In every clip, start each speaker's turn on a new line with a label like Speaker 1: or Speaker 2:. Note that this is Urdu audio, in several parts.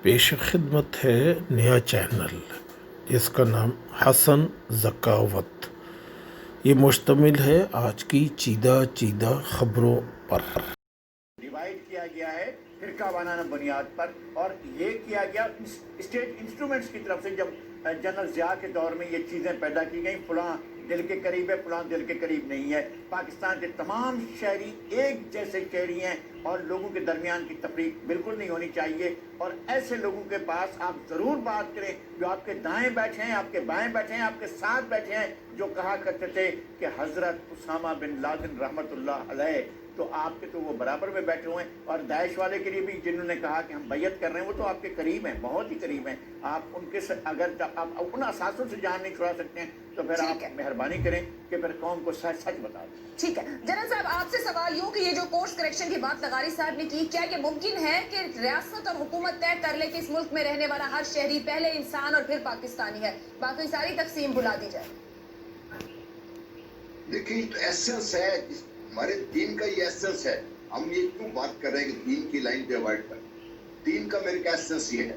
Speaker 1: پیش خدمت ہے نیا چینل جس کا نام حسن ذکاوت۔ یہ مشتمل ہے آج کی چیدہ خبروں پر۔
Speaker 2: ڈیوائیڈ کیا گیا ہے فرقہ وارانہ بنیاد پر، اور یہ کیا گیا اسٹیٹ انسٹرومنٹس کی طرف سے۔ جب جنرل ضیاء کے دور میں یہ چیزیں پیدا کی گئیں، فلاں دل کے قریب ہے، فلاں دل کے قریب نہیں ہے۔ پاکستان کے تمام شہری ایک جیسے شہری ہیں اور لوگوں کے درمیان کی تفریق بالکل نہیں ہونی چاہیے۔ اور ایسے لوگوں کے پاس آپ ضرور بات کریں جو آپ کے دائیں بیٹھے ہیں، آپ کے بائیں بیٹھے ہیں، آپ کے ساتھ بیٹھے ہیں، جو کہا کرتے تھے کہ حضرت اسامہ بن لادن رحمۃ اللہ علیہ، تو آپ کے تو وہ برابر میں بیٹھے ہوئے ہیں۔ اور داعش والے کے لیے بھی جنہوں نے کہا کہ ہم بیعت کر رہے ہیں، وہ تو آپ کے قریب ہیں، بہت ہی قریب ہیں۔ آپ ان کے اگر آپ ان اساسوں سے جان نہیں چھڑا سکتے ہیں تو پھر آپ مہربانی کریں کہ پھر قوم کو سچ بتا دیں۔
Speaker 3: ٹھیک ہے جنرل صاحب، آپ سے سوال یوں کہ یہ جو کورس کریکشن کی بات لغاری صاحب نے کی، کیا یہ ممکن ہے کہ ریاست اور حکومت طے کر لے کہ اس ملک میں رہنے والا ہر شہری پہلے انسان اور پھر پاکستانی ہے، باقی ساری تقسیم بھلا دی جائے؟
Speaker 4: دیکھیں تو ایسنس ہے، ہمارے دین کا یہ ایسنس ہے۔ ہم یہ کیوں بات کر رہے ہیں کہ دین کی لائن ڈیوائڈ کر؟ دین کا میرے کا ایسنس یہ ہے،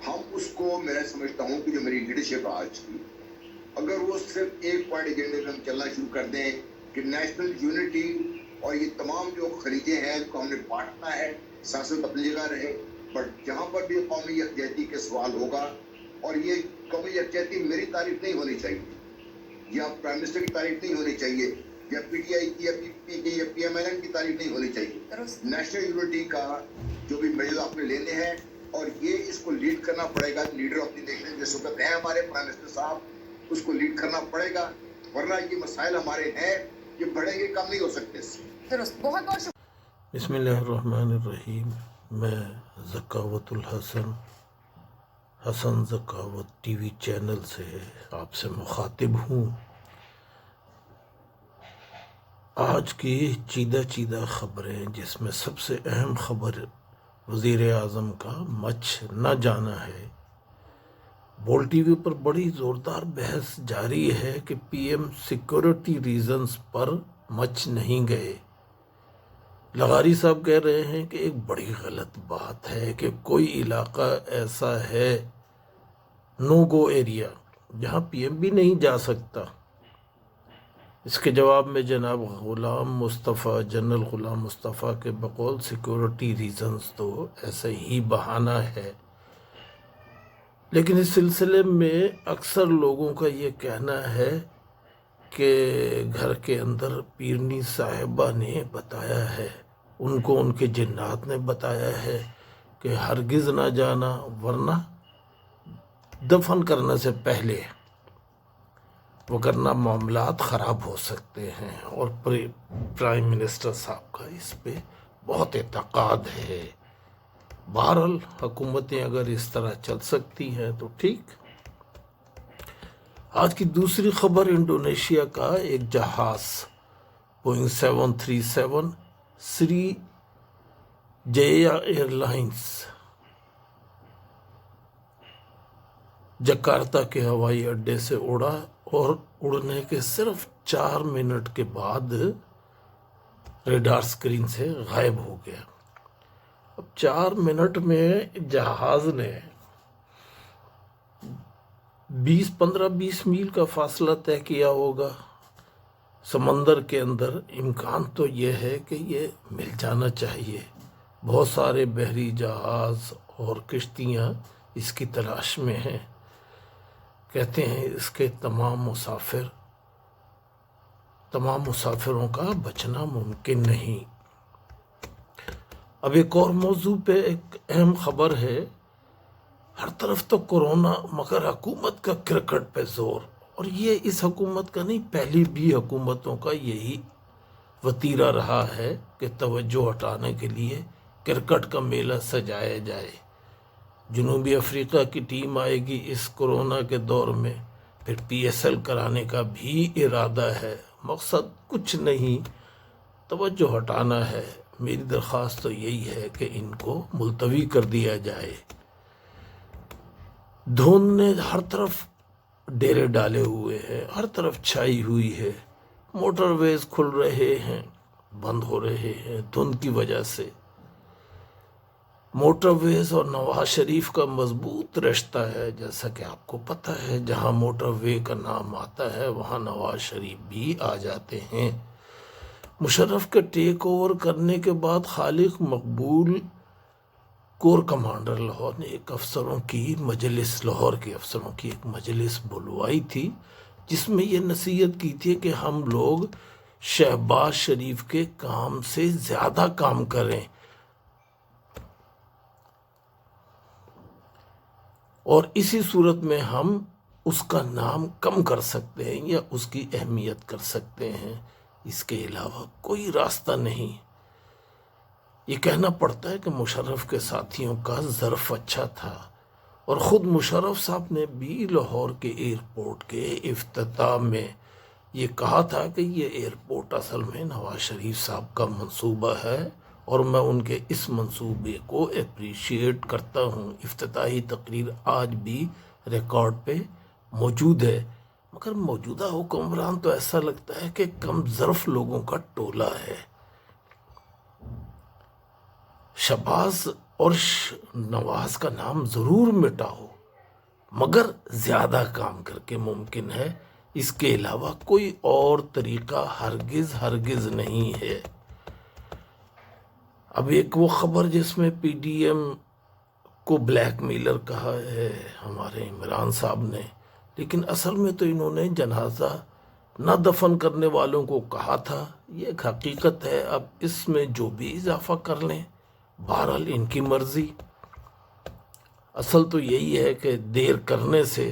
Speaker 4: ہم اس کو، میں سمجھتا ہوں کہ جو میری لیڈرشپ آج کی، اگر وہ صرف ایک پوائنٹ ایجنڈے میں ہم چلنا شروع کر دیں کہ نیشنل یونٹی اور یہ تمام جو خلیجیں ہیں کو ہم نے بانٹنا ہے، سیاست اپنی جگہ رہے، بٹ جہاں پر بھی قومی یکجہتی کے سوال ہوگا، اور یہ قومی یکجہتی میری تعریف نہیں ہونی چاہیے یا پرائم منسٹر کی تعریف نہیں ہونی چاہیے یا پی ٹی آئی کی یا پی پی کی یا پی ایم ایل این کی تعریف نہیں ہونی چاہیے۔ نیشنل یونٹی کا جو بھی میجر آپ نے لینے ہیں، اور یہ اس کو لیڈ کرنا پڑے گا، لیڈر آف دی نیشن جس وقت ہیں ہمارے پرائم منسٹر صاحب، اس کو لیڈ کرنا پڑے گا، ورنہ یہ مسائل ہمارے ہیں، یہ بڑھیں گے، کم نہیں ہو سکتے اس سے۔
Speaker 3: درست، بہت بہت شکریہ۔
Speaker 1: بسم اللہ الرحمن الرحیم۔ میں ذکاوت الحسن، حسن ذکاوت ٹی وی چینل سے آپ سے مخاطب ہوں۔ آج کی چیدہ خبریں، جس میں سب سے اہم خبر وزیر اعظم کا مچ نہ جانا ہے۔ بول ٹی وی پر بڑی زوردار بحث جاری ہے کہ پی ایم سیکورٹی ریزنز پر مچ نہیں گئے۔ لغاری صاحب کہہ رہے ہیں کہ ایک بڑی غلط بات ہے کہ کوئی علاقہ ایسا ہے، نو گو ایریا، جہاں پی ایم بھی نہیں جا سکتا۔ اس کے جواب میں جناب جنرل غلام مصطفیٰ کے بقول سیکورٹی ریزنز تو ایسے ہی بہانہ ہے۔ لیکن اس سلسلے میں اکثر لوگوں کا یہ کہنا ہے کہ گھر کے اندر پیرنی صاحبہ نے بتایا ہے، ان کو ان کے جنات نے بتایا ہے کہ ہرگز نہ جانا، ورنہ دفن کرنے سے پہلے، وگرنہ معاملات خراب ہو سکتے ہیں۔ اور پرائم منسٹر صاحب کا اس پہ بہت اعتقاد ہے۔ بہرحال حکومتیں اگر اس طرح چل سکتی ہیں تو ٹھیک۔ آج کی دوسری خبر، انڈونیشیا کا ایک جہاز بوئنگ 737 سری جیا ایئر لائنز جکارتا کے ہوائی اڈے سے اڑا اور اڑنے کے صرف 4 منٹ کے بعد ریڈار سکرین سے غائب ہو گیا۔ اب 4 منٹ میں جہاز نے 15-20 میل کا فاصلہ طے کیا ہوگا سمندر کے اندر۔ امکان تو یہ ہے کہ یہ مل جانا چاہیے۔ بہت سارے بحری جہاز اور کشتیاں اس کی تلاش میں ہیں۔ کہتے ہیں اس کے تمام مسافروں کا بچنا ممکن نہیں۔ اب ایک اور موضوع پہ ایک اہم خبر ہے۔ ہر طرف تو کورونا، مگر حکومت کا کرکٹ پہ زور، اور یہ اس حکومت کا نہیں، پہلی بھی حکومتوں کا یہی وتیرہ رہا ہے کہ توجہ ہٹانے کے لیے کرکٹ کا میلہ سجایا جائے۔ جنوبی افریقہ کی ٹیم آئے گی اس کورونا کے دور میں، پھر پی ایس ایل کرانے کا بھی ارادہ ہے۔ مقصد کچھ نہیں، توجہ ہٹانا ہے۔ میری درخواست تو یہی ہے کہ ان کو ملتوی کر دیا جائے۔ دھند نے ہر طرف ڈیرے ڈالے ہوئے ہیں، ہر طرف چھائی ہوئی ہے۔ موٹر ویز کھل رہے ہیں، بند ہو رہے ہیں دھند کی وجہ سے۔ موٹر ویز اور نواز شریف کا مضبوط رشتہ ہے، جیسا کہ آپ کو پتہ ہے جہاں موٹر وے کا نام آتا ہے وہاں نواز شریف بھی آ جاتے ہیں۔ مشرف کے ٹیک اوور کرنے کے بعد خالق مقبول کور کمانڈر لاہور نے ایک افسروں کی مجلس، لاہور کے افسروں کی ایک مجلس بلوائی تھی، جس میں یہ نصیحت کی تھی کہ ہم لوگ شہباز شریف کے کام سے زیادہ کام کریں اور اسی صورت میں ہم اس کا نام کم کر سکتے ہیں یا اس کی اہمیت کر سکتے ہیں، اس کے علاوہ کوئی راستہ نہیں۔ یہ کہنا پڑتا ہے کہ مشرف کے ساتھیوں کا ظرف اچھا تھا، اور خود مشرف صاحب نے بھی لاہور کے ایئرپورٹ کے افتتاح میں یہ کہا تھا کہ یہ ایئرپورٹ اصل میں نواز شریف صاحب کا منصوبہ ہے اور میں ان کے اس منصوبے کو اپریشیٹ کرتا ہوں۔ افتتاحی تقریر آج بھی ریکارڈ پہ موجود ہے، مگر موجودہ حکمران تو ایسا لگتا ہے کہ کم ظرف لوگوں کا ٹولہ ہے۔ شہباز اور نواز کا نام ضرور مٹاؤ، مگر زیادہ کام کر کے ممکن ہے، اس کے علاوہ کوئی اور طریقہ ہرگز نہیں ہے۔ اب ایک وہ خبر جس میں پی ڈی ایم کو بلیک میلر کہا ہے ہمارے عمران صاحب نے، لیکن اصل میں تو انہوں نے جنازہ نہ دفن کرنے والوں کو کہا تھا، یہ ایک حقیقت ہے۔ اب اس میں جو بھی اضافہ کر لیں، بہرحال ان کی مرضی۔ اصل تو یہی ہے کہ دیر کرنے سے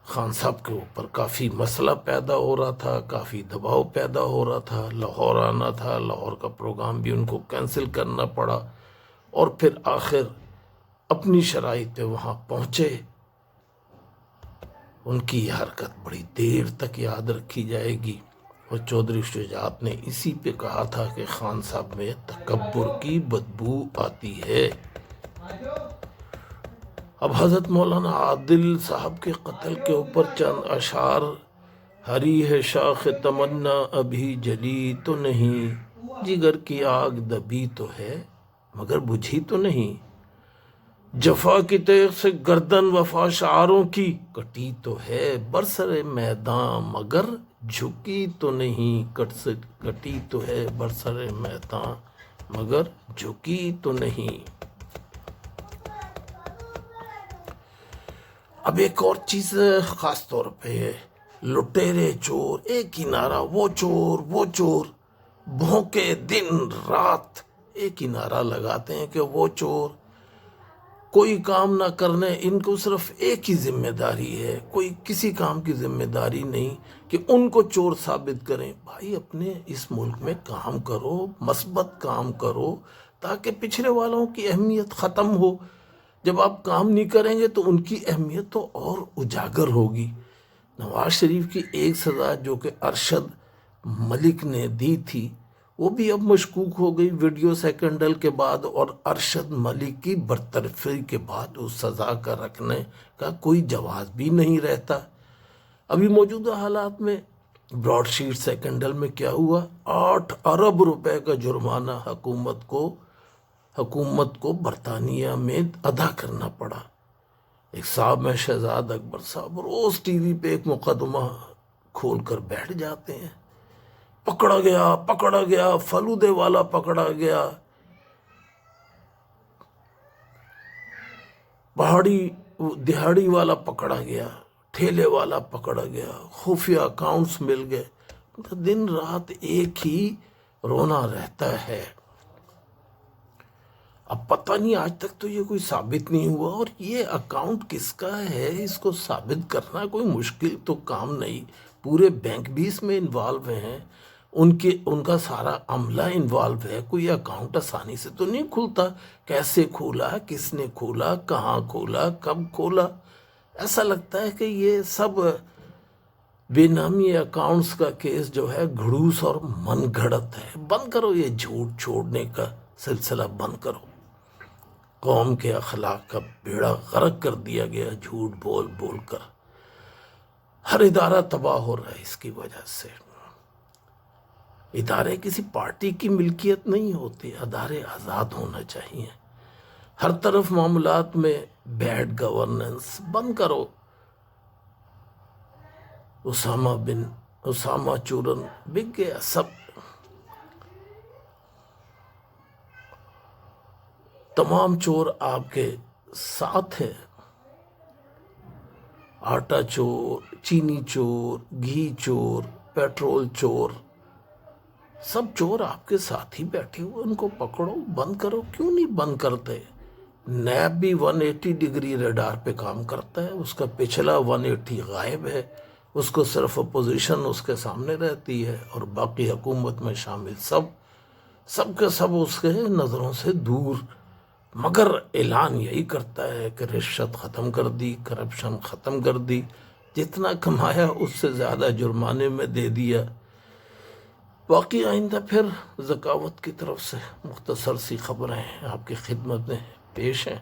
Speaker 1: خان صاحب کے اوپر کافی مسئلہ پیدا ہو رہا تھا، کافی دباؤ پیدا ہو رہا تھا، لاہور آنا تھا، لاہور کا پروگرام بھی ان کو کینسل کرنا پڑا، اور پھر آخر اپنی شرائط پہ وہاں پہنچے۔ ان کی یہ حرکت بڑی دیر تک یاد رکھی جائے گی، اور چودھری شجاعت نے اسی پہ کہا تھا کہ خان صاحب میں تکبر کی بدبو آتی ہے۔ اب حضرت مولانا عادل صاحب کے قتل کے اوپر چند اشعار۔ ہری ہے شاخ تمنا ابھی جلی تو نہیں، جگر کی آگ دبی تو ہے مگر بجھی تو نہیں، جفا کی تیغ سے گردن وفا شعاروں کی کٹی تو ہے برسر میدان مگر جھکی تو نہیں، کٹی تو ہے برسر میدان مگر جھکی تو نہیں۔ اب ایک اور چیز خاص طور پہ لٹیرے چور، ایک ہی نعرہ، وہ چور بھونکے دن رات ایک ہی نعرہ لگاتے ہیں کہ وہ چور، کوئی کام نہ کرنے، ان کو صرف ایک ہی ذمہ داری ہے، کوئی کسی کام کی ذمہ داری نہیں کہ ان کو چور ثابت کریں۔ بھائی اپنے اس ملک میں کام کرو، مثبت کام کرو، تاکہ پچھڑے والوں کی اہمیت ختم ہو۔ جب آپ کام نہیں کریں گے تو ان کی اہمیت تو اور اجاگر ہوگی۔ نواز شریف کی ایک سزا جو کہ ارشد ملک نے دی تھی، وہ بھی اب مشکوک ہو گئی ویڈیو سیکنڈل کے بعد، اور ارشد ملک کی برطرفی کے بعد اس سزا کا رکھنے کا کوئی جواز بھی نہیں رہتا۔ ابھی موجودہ حالات میں براڈ شیٹ سیکنڈل میں کیا ہوا، 8 ارب روپے کا جرمانہ حکومت کو برطانیہ میں ادا کرنا پڑا۔ ایک صاحب میں شہزاد اکبر صاحب روز ٹی وی پہ ایک مقدمہ کھول کر بیٹھ جاتے ہیں، پکڑا گیا فلودے والا پکڑا گیا، دہاڑی والا پکڑا گیا، ٹھیلے والا پکڑا گیا، خفیہ اکاؤنٹس مل گئے، دن رات ایک ہی رونا رہتا ہے۔ اب پتہ نہیں آج تک تو یہ کوئی ثابت نہیں ہوا، اور یہ اکاؤنٹ کس کا ہے اس کو ثابت کرنا کوئی مشکل تو کام نہیں۔ پورے بینک بھی اس میں انوالو ہیں، ان کا سارا عملہ انوالو ہے، کوئی اکاؤنٹ آسانی سے تو نہیں کھلتا۔ کیسے کھولا، کس نے کھولا، کہاں کھولا، کب کھولا، ایسا لگتا ہے کہ یہ سب بے نامی اکاؤنٹس کا کیس جو ہے گھڑوس اور من گھڑت ہے۔ بند کرو یہ جھوٹ چھوڑنے کا سلسلہ، بند کرو۔ قوم کے اخلاق کا بیڑا غرق کر دیا گیا جھوٹ بول بول کر، ہر ادارہ تباہ ہو رہا ہے اس کی وجہ سے۔ ادارے کسی پارٹی کی ملکیت نہیں ہوتے، ادارے آزاد ہونا چاہیے۔ ہر طرف معاملات میں بیڈ گورننس بند کرو. اسامہ چورن بک گیا سب. تمام چور آپ کے ساتھ ہیں. آٹا چور، چینی چور، گھی چور، پیٹرول چور، سب چور آپ کے ساتھ ہی بیٹھے ہوئے. ان کو پکڑو، بند کرو. کیوں نہیں بند کرتے؟ نیب بھی 180 ڈگری ریڈار پہ کام کرتا ہے. اس کا پچھلا 180 غائب ہے. اس کو صرف اپوزیشن اس کے سامنے رہتی ہے اور باقی حکومت میں شامل سب کے سب اس کے نظروں سے دور. مگر اعلان یہی کرتا ہے کہ رشوت ختم کر دی، کرپشن ختم کر دی، جتنا کمایا اس سے زیادہ جرمانے میں دے دیا. باقی آئندہ پھر ذکاوت کی طرف سے مختصر سی خبریں آپ کی خدمت میں پیش ہیں.